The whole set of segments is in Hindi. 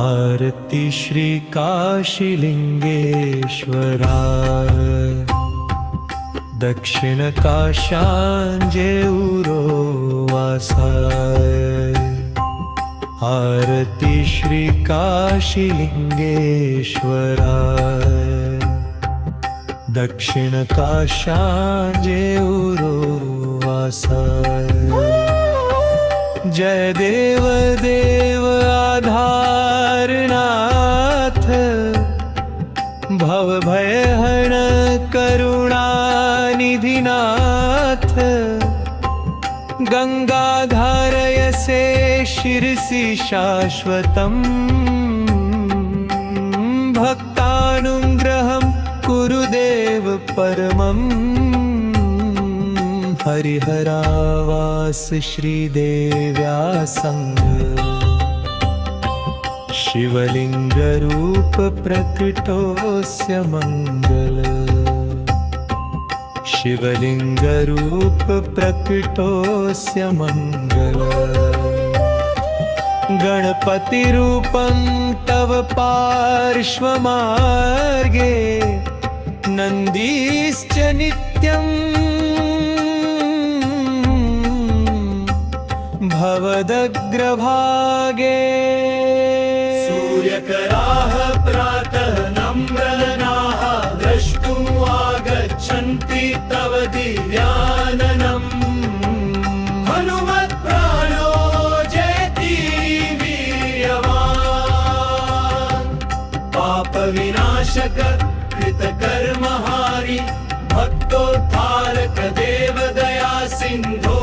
आरती श्री काशीलिंगेश्वराय दक्षिण काशांजे उरो वासाय आरती श्री काशीलिंगेश्वराय दक्षिण काशांजे उरो वासाय जय देव देव आधारनाथ भव भयहरण करुणानिधिनाथ गंगाधारयसे शिरसि शाश्वतम् भक्तानुग्रहं कुरु देव परमम् हरिहरावास श्रीदेव्यासंग शिवलिंग रूप प्रकटोस्य मंगल शिवलिंग रूप प्रकटोस्य मंगल गणपति रूपं तव पार्श्वमार्गे नन्दीश्च नित्यम् भवदग्रभागे सूर्यकराः प्रातः नम्रजनाः द्रष्टुम् आगच्छन्ति तव दिव्याननम् हनुमत्प्राणो जयति वीर्यवान् पापविनाशक कृतकर्महारि भक्तोद्धारक देवदया सिन्धो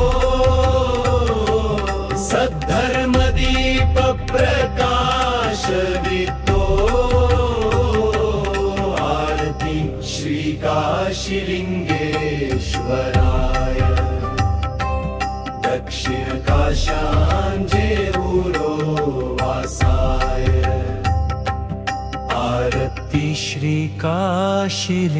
सद्धर्मदीप प्रकाशवितो आरती श्री काशीलिंगेश्वराय दक्षिण काशांजे उरो वासाय आरती श्री काशीलिंगेश्वराय।